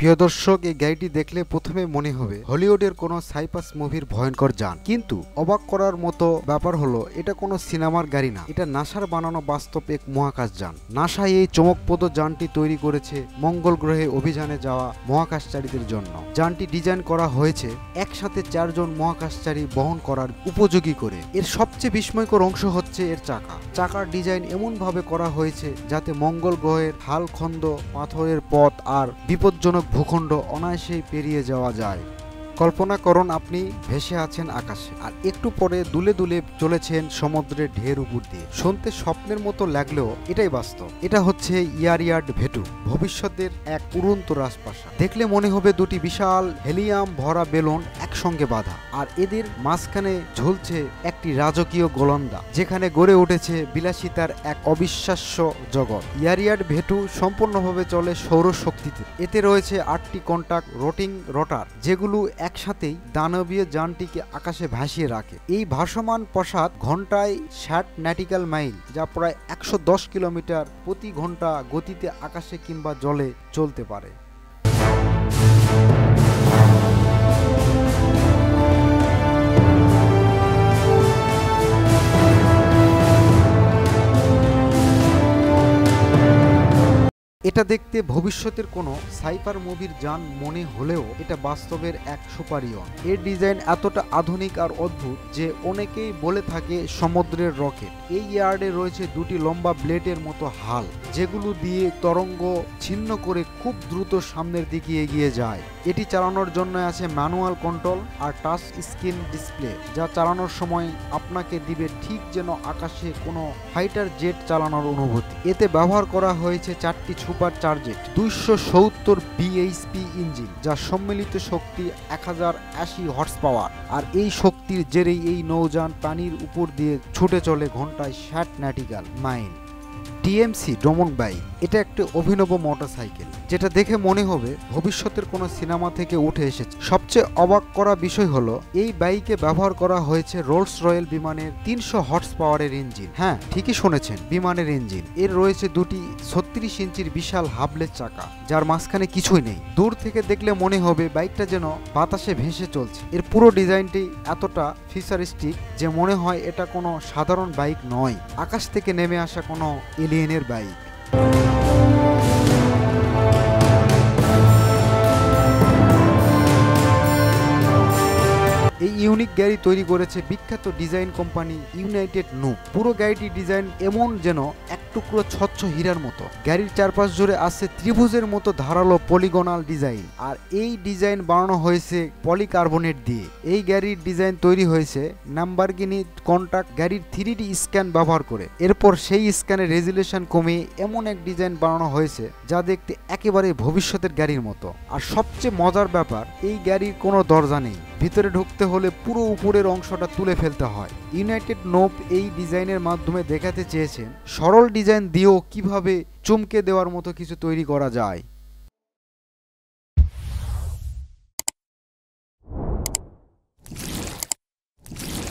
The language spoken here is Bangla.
প্রিয় দর্শক, এই গাড়িটি দেখলে প্রথমে মনে হবে হলিউডের কোনো সাইপাস মুভির ভয়ঙ্কর যান, কিন্তু অবাক করার মতো ব্যাপার হলো এটা কোনো সিনেমার গাড়ি না, এটা নাসার বানানো বাস্তব এক মহাকাশ যান। নাসা এই চমকপ্রদ যানটি তৈরি করেছে মঙ্গল গ্রহে অভিযানে যাওয়া মহাকাশচারীদের জন্য। যানটি ডিজাইন করা হয়েছে একসাথে 4 জন মহাকাশচারী বহন করার উপযোগী করে। এর সবচেয়ে বিস্ময়কর অংশ হচ্ছে এর চাকার ডিজাইন এমনভাবে করা হয়েছে যাতে মঙ্গল গ্রহের হালখন্দ, পাথরের পথ আর বিপজ্জনক ভূখণ্ড অনায়াসেই পেরিয়ে যাওয়া যায়। কল্পনা করুন আপনি ভেসে আছেন আকাশে, আর একটু পরে দুলে দুলে চলেছেন সমুদ্রের ঢের উপর দিয়ে। শুনতে স্বপ্নের মতো লাগলেও এটাই বাস্তব। এটা হচ্ছে ইয়ারিয়াড ভেটু, ভবিষ্যতের এক উড়ন্ত রাজপ্রাসাদ। দেখলে মনে হবে দুটি বিশাল হেলিয়াম ভরা বেলুন একসঙ্গে বাঁধা, আর এদের মাঝখানে ঝুলছে একটি রাজকীয় গোলন্দা, যেখানে গড়ে উঠেছে বিলাসিতার এক অবিশ্বাস্য জগৎ। ইয়ারিয়াড ভেটু সম্পূর্ণভাবে চলে সৌরশক্তিতে। এতে রয়েছে 8টি কন্টাক্ট রোটিং রটার, যেগুলো একসাথেই দানবীয় যানটিকে আকাশে ভাসিয়ে রাখে। এই ভাসমান প্রাসাদ ঘন্টায় 60 নটিক্যাল মাইল, যা প্রায় 110 কিলোমিটার প্রতি ঘন্টা গতিতে আকাশে কিংবা জলে চলতে পারে। এটা দেখতে ভবিষ্যতের কোনো সাইফার মুভির যান মনে হলেও এটা বাস্তবের এক সুপারিয়ন। এর ডিজাইন এতটা আধুনিক আর অদ্ভুত যে অনেকেই বলে থাকে সমুদ্রের রকেট। এই ইয়ার্ডে রয়েছে দুটি লম্বা ব্লেডের মতো হাল, যেগুলো দিয়ে তরঙ্গ ছিন্ন করে খুব দ্রুত সামনের দিকে এগিয়ে যায়। এটি চালানোর জন্য আছে ম্যানুয়াল কন্ট্রোল আর টাচ স্ক্রিন ডিসপ্লে, যা চালানোর সময় আপনাকে দিবে ঠিক যেন আকাশে কোনো ফাইটার জেট চালানোর অনুভূতি। এতে ব্যবহার করা হয়েছে 4টি সুপার চার্জেড 270 bhp ইঞ্জিন, যা সম্মিলিত শক্তি 1080 হর্স পাওয়ার। আর এই শক্তির জেরেই এই নৌযান পানির উপর দিয়ে ছুটে চলে ঘন্টায় 60 নটিক্যাল মাইল। টিএমসি ড্রমন বাইক, এটা একটি অভিনব মোটরসাইকেল, যেটা দেখে মনে হবে ভবিষ্যতের কোনো সিনেমা থেকে উঠে এসেছে। সবচেয়ে অবাক করা বিষয় হলো এই বাইকে ব্যবহার করা হয়েছে রোলস রয়েল বিমানের 300 হর্স পাওয়ারের ইঞ্জিন। হ্যাঁ, ঠিকই শুনেছেন, বিমানের ইঞ্জিন। এর রয়েছে দুটি 36 ইঞ্চির বিশাল হাবলের চাকা, যার মাঝখানে কিছুই নেই। দূর থেকে দেখলে মনে হবে বাইকটা যেন বাতাসে ভেসে চলছে। এর পুরো ডিজাইনটি এতটা ফিচারিস্টিক যে মনে হয় এটা কোনো সাধারণ বাইক নয়, আকাশ থেকে নেমে আসা কোনো এলিয়েনের বাইক। এই ইউনিক গাড়ি তৈরি করেছে বিখ্যাত ডিজাইন কোম্পানি ইউনাইটেড নুপ। পুরো গাড়িটির ডিজাইন এমন যেন এক টুকরো স্বচ্ছ হীরার মতো। গাড়ির চারপাশ জুড়ে আছে ত্রিভুজের মতো ধারালো পলিগোনাল ডিজাইন, আর এই ডিজাইন বানানো হয়েছে পলিকার্বনেট দিয়ে। এই গাড়ির ডিজাইন তৈরি হয়েছে ল্যাম্বরগিনি কন্টাক্ট গাড়ির 3D স্ক্যান ব্যবহার করে। এরপর সেই স্ক্যানের রেজুলেশন কমিয়ে এমন এক ডিজাইন বানানো হয়েছে যা দেখতে একেবারে ভবিষ্যতের গাড়ির মতো। আর সবচেয়ে মজার ব্যাপার, এই গাড়ির কোনো দরজা নেই। ভিতরে ঢুকতে হলে পুরো উপরের অংশটা তুলে ফেলতে হয়। ইউনাইটেড নোপ এই ডিজাইনের মাধ্যমে দেখাতে চেয়েছেন সরল ডিজাইন দিয়েও কিভাবে চমকে দেওয়ার মতো কিছু তৈরি করা যায়।